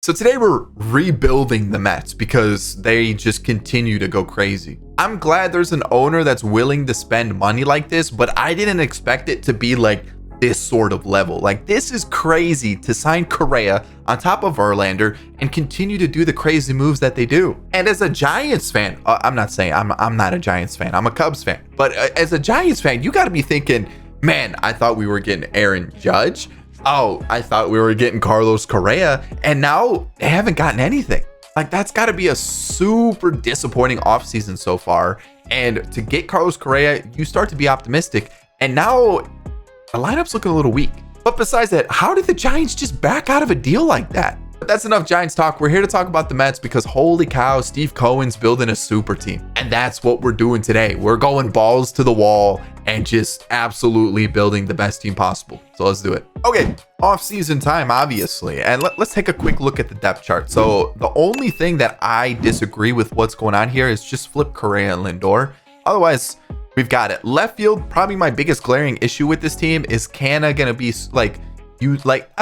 So today we're rebuilding the Mets because they just continue to go crazy. I'm glad there's an owner that's willing to spend money like this, but I didn't expect it to be like this sort of level. Like, this is crazy to sign Correa on top of Verlander and continue to do the crazy moves that they do. And as a Giants fan, I'm not saying I'm not a Giants fan, I'm a Cubs fan, but as a Giants fan, you got to be thinking, man, I thought we were getting Aaron Judge. Oh, I thought we were getting Carlos Correa, and now they haven't gotten anything. Like, that's got to be a super disappointing offseason so far. And to get Carlos Correa, you start to be optimistic. And now the lineup's looking a little weak. But besides that, how did the Giants just back out of a deal like that? But that's enough Giants talk. We're here to talk about the Mets because holy cow, Steve Cohen's building a super team. And that's what we're doing today. We're going balls to the wall and just absolutely building the best team possible. So let's do it. Okay, off-season time, obviously. And let's take a quick look at the depth chart. So the only thing that I disagree with what's going on here is just flip Correa and Lindor. Otherwise, we've got it. Left field, probably my biggest glaring issue with this team is Canna gonna be I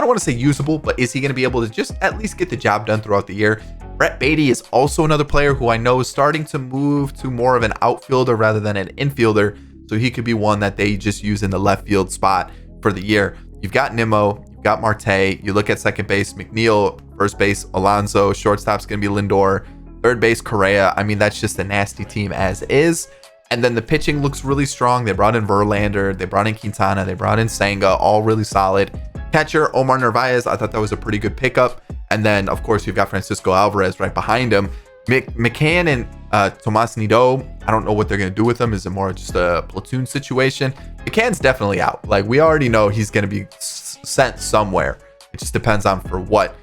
don't want to say usable, but is he going to be able to just at least get the job done throughout the year? Brett Baty is also another player who I know is starting to move to more of an outfielder rather than an infielder. So he could be one that they just use in the left field spot for the year. You've got Nimmo, you've got Marte. You look at second base, McNeil, first base, Alonso, shortstop's going to be Lindor, third base, Correa. I mean, that's just a nasty team as is. And then the pitching looks really strong. They brought in Verlander, they brought in Quintana, they brought in Senga, all really solid. Catcher, Omar Narvaez, I thought that was a pretty good pickup. And then, of course, you've got Francisco Alvarez right behind him. McCann and Tomas Nido, I don't know what they're going to do with them. Is it more just a platoon situation? McCann's definitely out. Like, we already know he's going to be sent somewhere. It just depends on for what.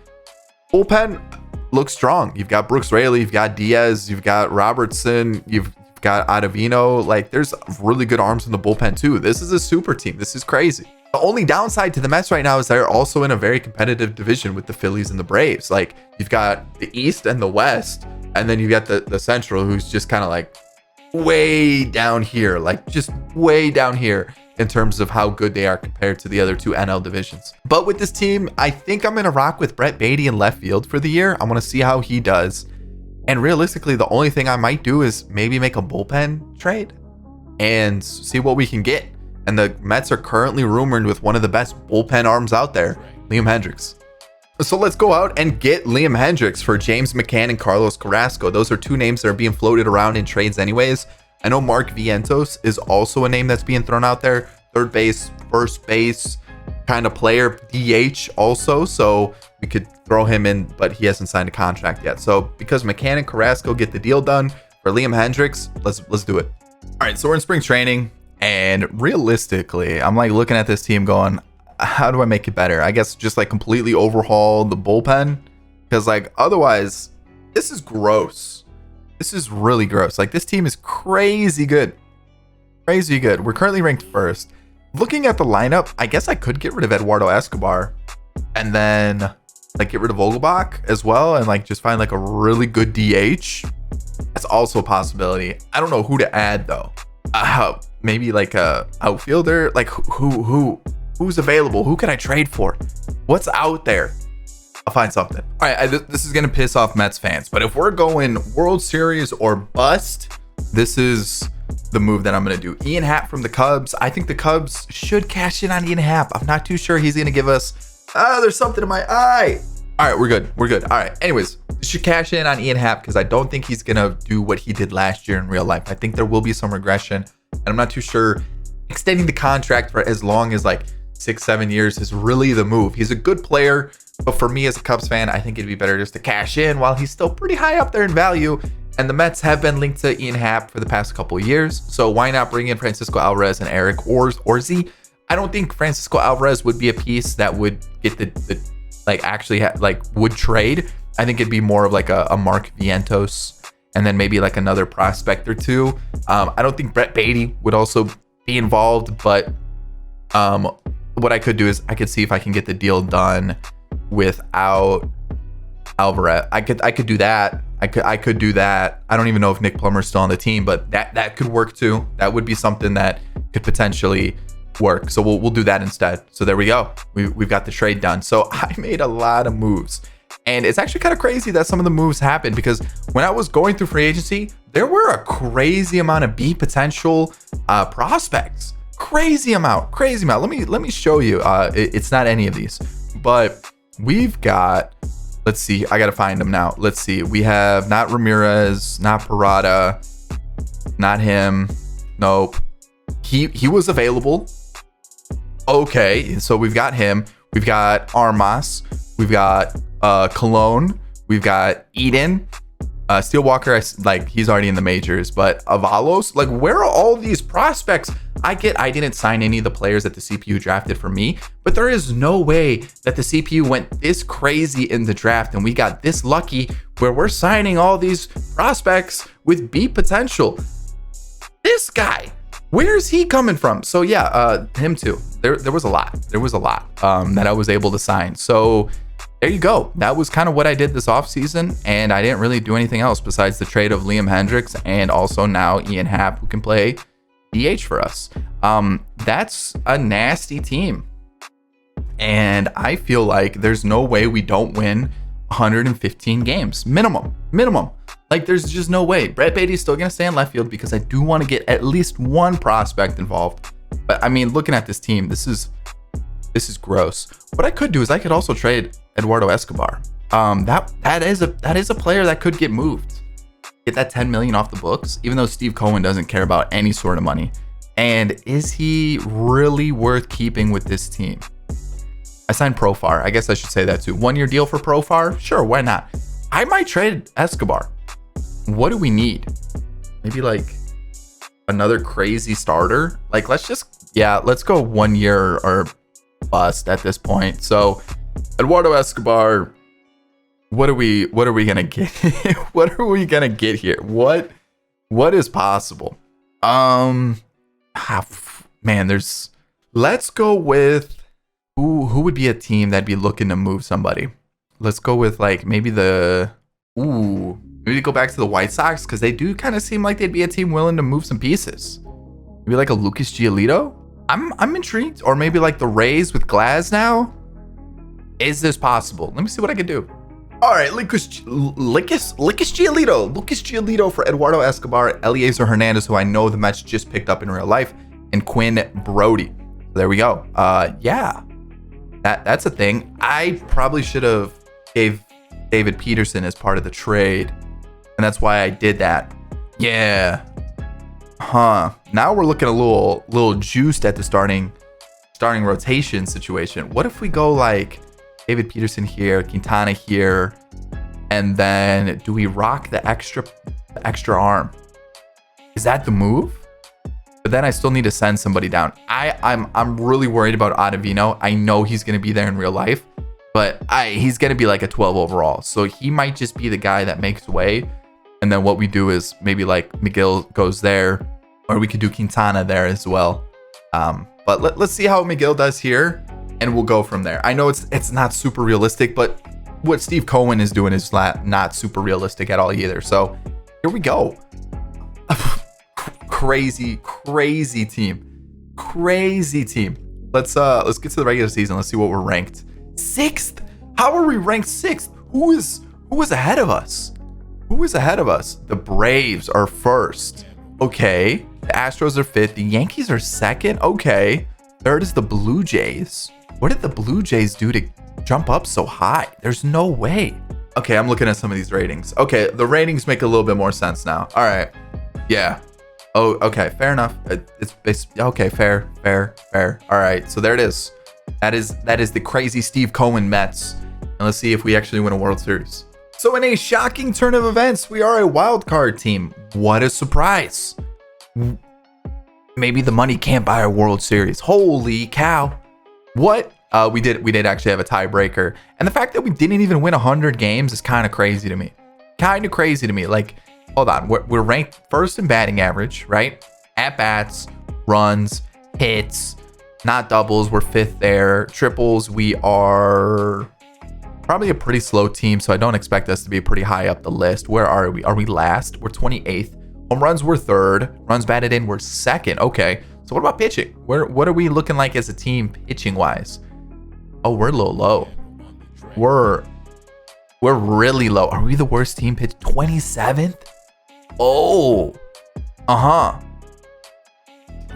Bullpen looks strong. You've got Brooks Raley, you've got Diaz, you've got Robertson, you've got Ottavino. Like, there's really good arms in the bullpen too. This is a super team. This is crazy. The only downside to the Mets right now is they're also in a very competitive division with the Phillies and the Braves. Like, you've got the East and the West, and then you've got the Central, who's just kind of like way down here, like just way down here in terms of how good they are compared to the other two NL divisions. But with this team, I think I'm going to rock with Brett Baty in left field for the year. I want to see how he does. And realistically, the only thing I might do is maybe make a bullpen trade and see what we can get. And the Mets are currently rumored with one of the best bullpen arms out there, Liam Hendricks. So let's go out and get Liam Hendricks for James McCann and Carlos Carrasco. Those are two names that are being floated around in trades anyways. I know Mark Vientos is also a name that's being thrown out there. Third base, first base kind of player, DH also. So we could throw him in, but he hasn't signed a contract yet. So because McCann and Carrasco get the deal done for Liam Hendricks, let's do it. All right, so we're in spring training. And realistically, I'm like looking at this team going, how do I make it better? I guess just like completely overhaul the bullpen, because like otherwise, this is gross. This is really gross. Like, this team is crazy good. Crazy good. We're currently ranked first. Looking at the lineup, I guess I could get rid of Eduardo Escobar and then like get rid of Vogelbach as well and like just find like a really good DH. That's also a possibility. I don't know who to add though. Maybe like a outfielder. Like who's available? Who can I trade for? What's out there? I'll find something. All right, this is gonna piss off Mets fans, but if we're going World Series or bust, this is the move that I'm gonna do. Ian Happ from the Cubs. I think the Cubs should cash in on Ian Happ. I'm not too sure he's gonna give us. There's something in my eye. All right, we're good. All right. Anyways, should cash in on Ian Happ because I don't think he's gonna do what he did last year in real life. I think there will be some regression. And I'm not too sure extending the contract for as long as like 6-7 years is really the move. He's a good player, but for me as a Cubs fan, I think it'd be better just to cash in while he's still pretty high up there in value. And the Mets have been linked to Ian Happ for the past couple of years. So why not bring in Francisco Alvarez and Eric Orzi? I don't think Francisco Alvarez would be a piece that would get the like actually would trade. I think it'd be more of like a Mark Vientos and then maybe like another prospect or two. I don't think Brett Baty would also be involved, but what I could do is I could see if I can get the deal done without Alvarez. I could do that. I could do that. I don't even know if Nick Plummer's still on the team, but that could work too. That would be something that could potentially work. So we'll do that instead. So there we go. We've got the trade done. So I made a lot of moves. And it's actually kind of crazy that some of the moves happened, because when I was going through free agency, there were a crazy amount of B potential prospects. Crazy amount. Let me show you. It's not any of these, but we've got, let's see, I got to find them now. Let's see. We have not Ramirez, not Parada, not him. Nope. He was available. Okay, so we've got him. We've got Armas. We've got Cologne. We've got Eden. Steelwalker, like, he's already in the majors, but Avalos, like, where are all these prospects? I didn't sign any of the players that the CPU drafted for me, but there is no way that the CPU went this crazy in the draft and we got this lucky where we're signing all these prospects with B potential. This guy, where's he coming from? So yeah, him too. There was a lot that I was able to sign. So there you go. That was kind of what I did this offseason, and I didn't really do anything else besides the trade of Liam Hendricks and also now Ian Happ, who can play DH for us. That's a nasty team, and I feel like there's no way we don't win 115 games minimum. Like, there's just no way. Brett Beatty's still gonna stay in left field because I do want to get at least one prospect involved. But I mean, looking at this team, this is gross. What I could do is I could also trade Eduardo Escobar. That is a player that could get moved. Get that 10 million off the books, even though Steve Cohen doesn't care about any sort of money. And is he really worth keeping with this team? I signed Profar. I guess I should say that too. 1-year deal for Profar? Sure, why not? I might trade Escobar. What do we need? Maybe like another crazy starter? Like, let's go 1 year or bust at this point. So Eduardo Escobar, what are we gonna get? What are we gonna get here? What is possible? Man, let's go with who would be a team that'd be looking to move somebody. Let's go with like maybe maybe go back to the White Sox, because they do kind of seem like they'd be a team willing to move some pieces. Maybe like a Lucas Giolito. I'm intrigued. Or maybe like the Rays with Glass now. Is this possible? Let me see what I can do. All right, Lucas Giolito for Eduardo Escobar, Eliezer Hernandez, who I know the Mets just picked up in real life, and Quinn Brody. There we go. Yeah, that's a thing. I probably should have gave David Peterson as part of the trade, and that's why I did that. Yeah. Now we're looking a little juiced at the starting rotation situation. What if we go like David Peterson here, Quintana here, and then do we rock the extra arm? Is that the move? But then I still need to send somebody down. I'm really worried about Ottavino. I know he's gonna be there in real life, but he's gonna be like a 12 overall, so he might just be the guy that makes way. And then what we do is maybe like McGill goes there, or we could do Quintana there as well. But let's see how McGill does here, and we'll go from there. I know it's not super realistic, but what Steve Cohen is doing is not super realistic at all either. So here we go. Crazy team. Let's get to the regular season. Let's see what we're ranked. 6th. How are we ranked 6th? Who is ahead of us? The Braves are 1st. Okay. The Astros are 5th. The Yankees are 2nd. Okay. 3rd is the Blue Jays. What did the Blue Jays do to jump up so high? There's no way. Okay, I'm looking at some of these ratings. Okay, the ratings make a little bit more sense now. All right. Yeah. Oh, okay. Fair enough. It's okay. Fair. All right. So there it is. That is the crazy Steve Cohen Mets. And let's see if we actually win a World Series. So in a shocking turn of events, we are a wild card team. What a surprise. Maybe the money can't buy a World Series. Holy cow. What? We did actually have a tiebreaker. And the fact that we didn't even win 100 games is kind of crazy to me. Like, hold on. We're ranked 1st in batting average, right? At bats, runs, hits, not doubles. We're 5th there. Triples, we are probably a pretty slow team, so I don't expect us to be pretty high up the list. Where are we? Are we last? We're 28th. Home runs, we're 3rd. Runs batted in, we're 2nd. Okay. So what about pitching? What are we looking like as a team pitching wise? Oh, we're a little low. We're We're really low. Are we the worst team pitch? 27th? Oh.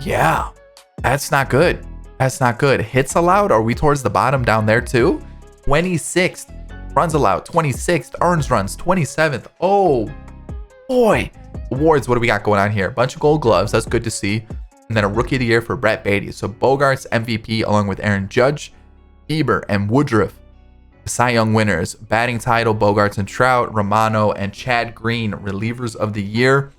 Yeah. That's not good. That's not good. Hits allowed? Are we towards the bottom down there too? 26th. Runs allowed. 26th. Earns runs. 27th. Oh, boy. Awards, what do we got going on here? A bunch of gold gloves. That's good to see. And then a rookie of the year for Brett Beatty. So Bogarts, MVP, along with Aaron Judge, Bieber, and Woodruff. Cy Young winners. Batting title, Bogarts and Trout, Romano, and Chad Green, relievers of the year.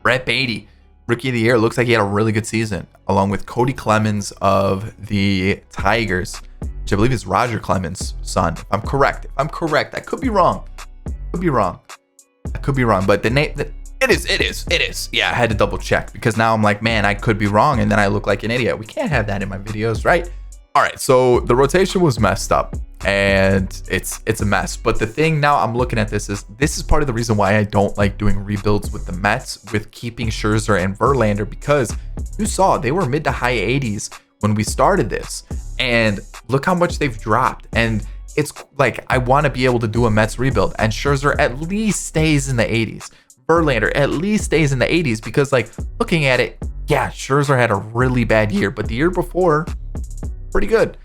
Brett Beatty, rookie of the year. Looks like he had a really good season, along with Cody Clemens of the Tigers, which I believe is Roger Clemens' son. If I'm correct. I could be wrong. But the name, it is. Yeah, I had to double check because now I'm like, man, I could be wrong, and then I look like an idiot. We can't have that in my videos, right? All right, so the rotation was messed up, and it's a mess. But the thing now I'm looking at this is part of the reason why I don't like doing rebuilds with the Mets, with keeping Scherzer and Verlander, because you saw they were mid to high 80s when we started this, and look how much they've dropped. And it's like, I want to be able to do a Mets rebuild, and Scherzer at least stays in the 80s. Verlander at least stays in the 80s, because like looking at it, yeah, Scherzer had a really bad year, but the year before, pretty good.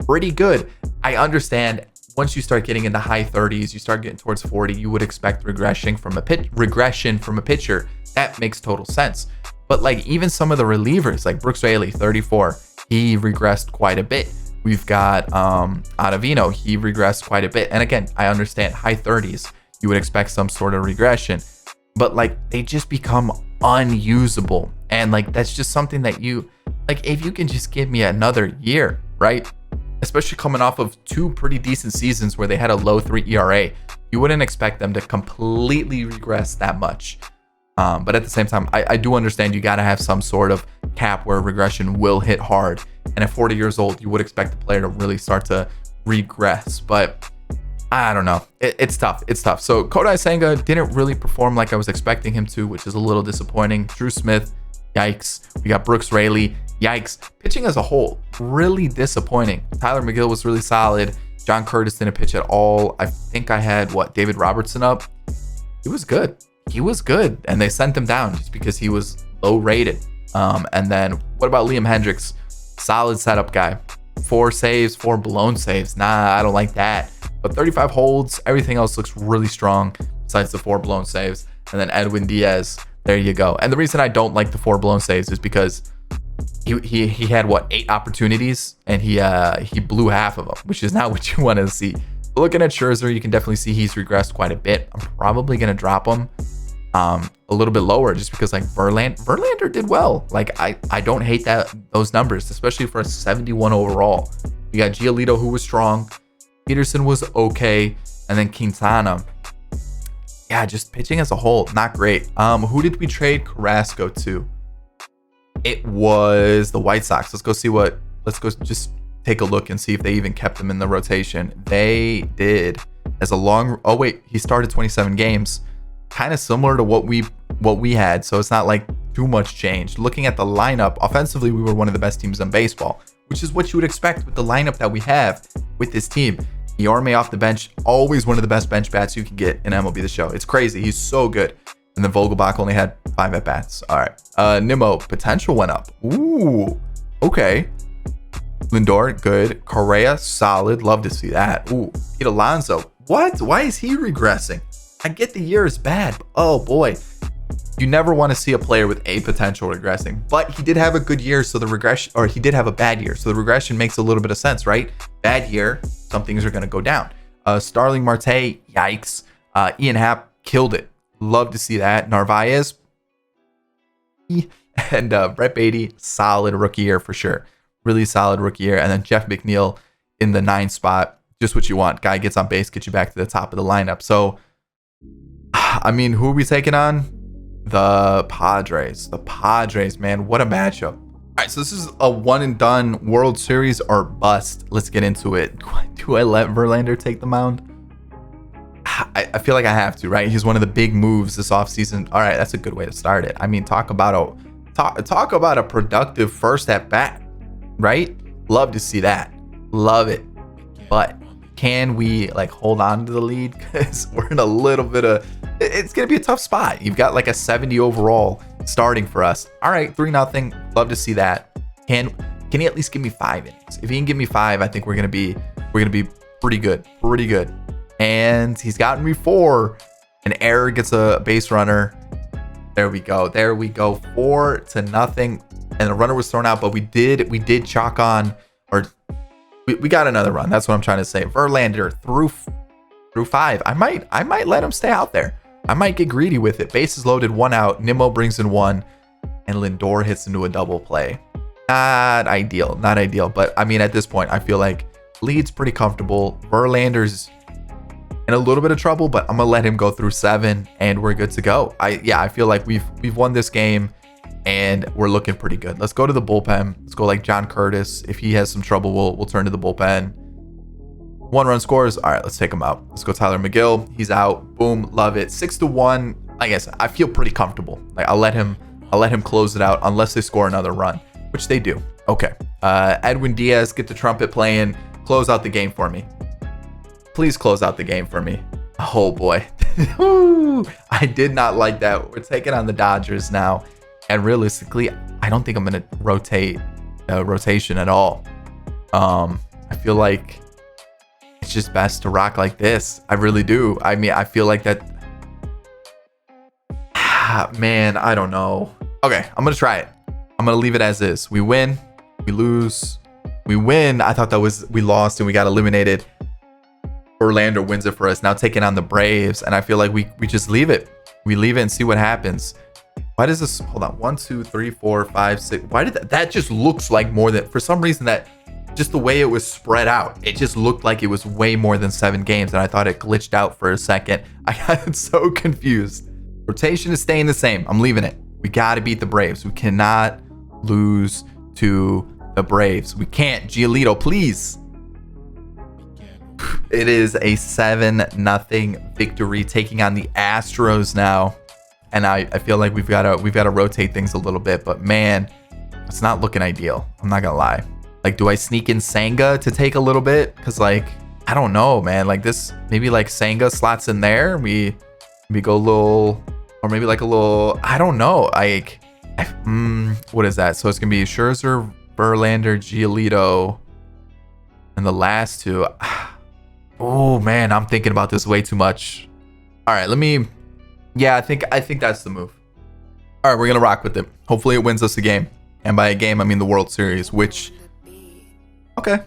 Pretty good. I understand once you start getting in the high 30s, you start getting towards 40, you would expect regression from a pitcher. That makes total sense. But like even some of the relievers, like Brooks Raley, 34, he regressed quite a bit. We've got Ottavino, he regressed quite a bit. And again, I understand high 30s, you would expect some sort of regression, but like they just become unusable. And like that's just something that you like, if you can just give me another year, right? Especially coming off of two pretty decent seasons where they had a low 3 ERA, you wouldn't expect them to completely regress that much. But at the same time, I do understand you got to have some sort of cap where regression will hit hard. And at 40 years old, you would expect the player to really start to regress. But I don't know. It's tough. So Kodai Senga didn't really perform like I was expecting him to, which is a little disappointing. Drew Smith, yikes. We got Brooks Raley, yikes. Pitching as a whole, really disappointing. Tyler McGill was really solid. John Curtis didn't pitch at all. I think I had, David Robertson up. He was good. And they sent him down just because he was low rated. And then what about Liam Hendricks? Solid setup guy. 4 saves, 4 blown saves. Nah, I don't like that. But 35 holds. Everything else looks really strong besides the 4 blown saves. And then Edwin Diaz. There you go. And the reason I don't like the 4 blown saves is because he had 8 opportunities, and he blew half of them, which is not what you want to see. But looking at Scherzer, you can definitely see he's regressed quite a bit. I'm probably gonna drop him a little bit lower just because like Verlander did well. Like I don't hate those numbers, especially for a 71 overall. You got Giolito, who was strong. Peterson was okay, and then Quintana. Yeah, just pitching as a whole, not great. Who did we trade Carrasco to? It was the White Sox. Let's go just take a look and see if they even kept him in the rotation. They did. He started 27 games. Kind of similar to what we had, so it's not like too much changed. Looking at the lineup, offensively, we were one of the best teams in baseball, which is what you would expect with the lineup that we have with this team. Yorme off the bench, always one of the best bench bats you can get in MLB The Show. It's crazy. He's so good. And then Vogelbach only had 5 at bats. All right. Nimmo potential went up. Ooh, okay. Lindor, good. Correa, solid. Love to see that. Ooh, Pete Alonso. What? Why is he regressing? I get the year is bad. But oh boy. You never want to see a player with a potential regressing, but he did have a good year, so the regression, or he did have a bad year, so the regression makes a little bit of sense, right? Bad year, some things are going to go down. Starling Marte, yikes. Ian Happ killed it. Love to see that. Narvaez and Brett Beatty, solid rookie year for sure. Really solid rookie year. And then Jeff McNeil in the 9 spot, just what you want. Guy gets on base, gets you back to the top of the lineup. So, I mean, who are we taking on? The Padres, man, what a matchup. All right, so this is a one and done World Series or bust. Let's get into it. Do I let Verlander take the mound? I feel like I have to, right? He's one of the big moves this offseason. All right, that's a good way to start it. I mean, talk about a productive first at bat, right? Love to see that. Love it. But Can we like hold on to the lead? Because we're in a little bit of, it's going to be a tough spot. You've got like a 70 overall starting for us. All right, 3-0. Love to see that. Can he at least give me 5 innings? If he can give me 5, I think we're going to be pretty good. And he's gotten me 4. An error gets a base runner. There we go. 4-0. And the runner was thrown out, but we did chalk on, or we got another run. That's what I'm trying to say. Verlander through 5. I might let him stay out there. I might get greedy with it. Bases loaded, 1 out. Nimmo brings in 1, and Lindor hits into a double play. Not ideal. But I mean, at this point, I feel like lead's pretty comfortable. Verlander's in a little bit of trouble, but I'm gonna let him go through 7, and we're good to go. I feel like we've won this game, and we're looking pretty good. Let's go to the bullpen. Let's go like John Curtis. If he has some trouble, we'll turn to the bullpen. 1 run scores. All right, let's take him out. Let's go Tyler McGill. He's out. Boom, love it. 6-1. I guess I feel pretty comfortable. Like I'll let him close it out unless they score another run, which they do. Okay. Edwin Diaz, get the trumpet playing. Close out the game for me. Please close out the game for me. Oh boy. I did not like that. We're taking on the Dodgers now. And realistically, I don't think I'm going to rotate rotation at all. I feel like it's just best to rock like this. I really do. I mean, I feel like that. Man, I don't know. Okay, I'm going to try it. I'm going to leave it as is. We win. We lose. We win. I thought that was, we lost and we got eliminated. Orlando wins it for us. Now taking on the Braves. And I feel like we just leave it. We leave it and see what happens. Why does this, hold on, 1, 2, 3, 4, 5, 6. Why did that just looks like more than, for some reason, that just the way it was spread out, it just looked like it was way more than 7 games. And I thought it glitched out for a second. I got so confused. Rotation is staying the same. I'm leaving it. We got to beat the Braves. We cannot lose to the Braves. We can't. Giolito, please. It is a 7-0 victory, taking on the Astros now. And I feel like we've got to rotate things a little bit, but man, it's not looking ideal. I'm not gonna lie. Like, do I sneak in Senga to take a little bit? Cause like, I don't know, man. Like this, maybe like Senga slots in there. We go a little, or maybe like a little. I don't know. Like, what is that? So it's gonna be Scherzer, Verlander, Giolito, and the last 2. Oh man, I'm thinking about this way too much. All right, let me. Yeah, I think that's the move. All right, we're going to rock with it. Hopefully it wins us a game. And by a game, I mean the World Series, which... Okay.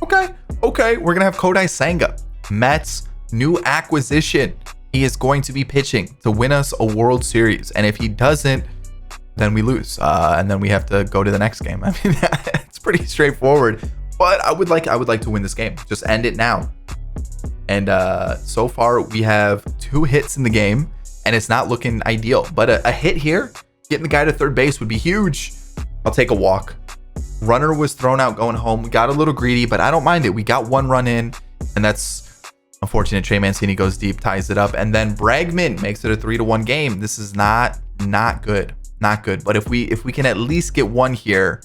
We're going to have Kodai Senga, Mets' new acquisition. He is going to be pitching to win us a World Series. And if he doesn't, then we lose. And then we have to go to the next game. I mean, it's pretty straightforward. But I would like to win this game. Just end it now. And so far, we have 2 hits in the game. And it's not looking ideal, but a hit here, getting the guy to third base would be huge. I'll take a walk. Runner was thrown out going home. We got a little greedy, but I don't mind it. We got 1 run in, and that's unfortunate. Trey Mancini goes deep, ties it up, and then Bregman makes it a 3-1 game. This is not good, But if we can at least get 1 here,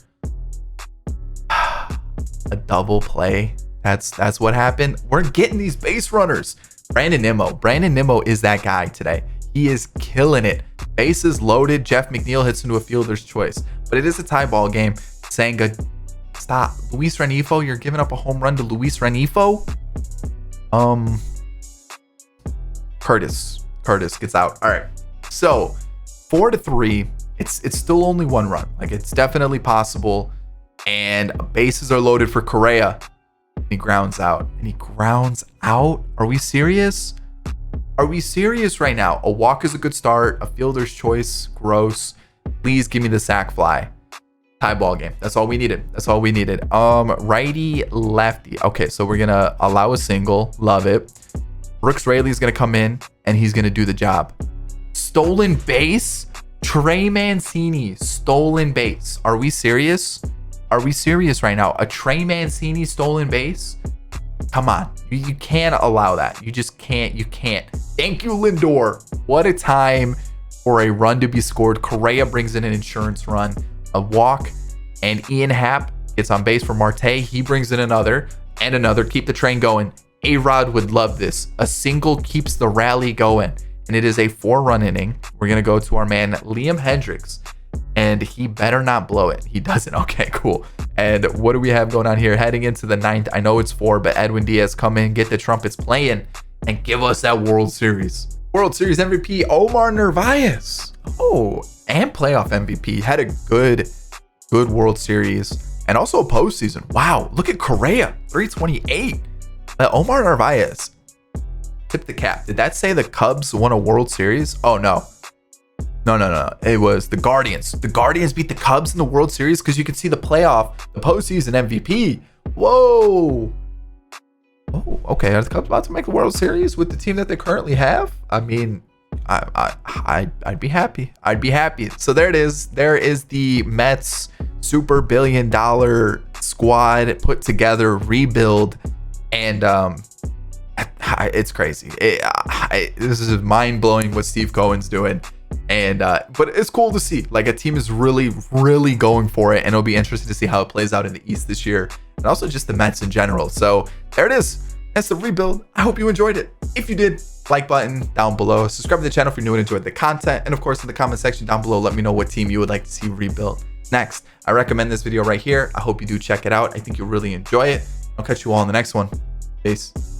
a double play. That's what happened. We're getting these base runners. Brandon Nimmo is that guy today. He is killing it. Bases loaded. Jeff McNeil hits into a fielder's choice. But it is a tie ball game. Senga, stop. Luis Renifo, you're giving up a home run to Luis Renifo? Curtis gets out. All right. So 4-3. It's still only 1 run. Like, it's definitely possible. And bases are loaded for Correa. He grounds out. Are we serious? Right now? A walk is a good start. A fielder's choice. Gross. Please give me the sac fly. Tie ball game. That's all we needed. Righty, lefty. Okay, so we're gonna allow a single. Love it. Brooks Raley's gonna come in and he's gonna do the job. Stolen base. Trey Mancini. Stolen base. Are we serious right now? A Trey Mancini stolen base? Come on. You can't allow that. You just can't. You can't. Thank you, Lindor. What a time for a run to be scored. Correa brings in an insurance run, a walk, and Ian Happ gets on base for Marte. He brings in another and another. Keep the train going. A-Rod would love this. A single keeps the rally going, and it is a 4-run inning. We're going to go to our man Liam Hendricks, and he better not blow it. He doesn't. Okay, cool. And what do we have going on here? Heading into the 9th. I know it's 4, but Edwin Diaz, come in, get the trumpets playing, and give us that World Series. World Series MVP, Omar Narvaez. Oh, and playoff MVP. Had a good World Series, and also a postseason. Wow, look at Correa, 328. Omar Narvaez, tip the cap. Did that say the Cubs won a World Series? Oh, no. No. It was the Guardians. The Guardians beat the Cubs in the World Series because you can see the postseason MVP. Whoa. Oh, okay. Are the Cubs about to make the World Series with the team that they currently have? I mean, I'd be happy. I'd be happy. So there it is. There is the Mets super billion-dollar squad put together, rebuild, and it's crazy. This is mind-blowing what Steve Cohen's doing. And but it's cool to see, like, a team is really going for it, and it'll be interesting to see how it plays out in the East this year, and also just the Mets in general. So there it is. That's the rebuild. I hope you enjoyed it. If you did, like button down below. Subscribe to the channel if you're new and enjoyed the content, and of course in the comment section down below, let me know what team you would like to see rebuilt next. I recommend this video right here. I hope you do check it out. I think you'll really enjoy it. I'll catch you all in the next one. Peace.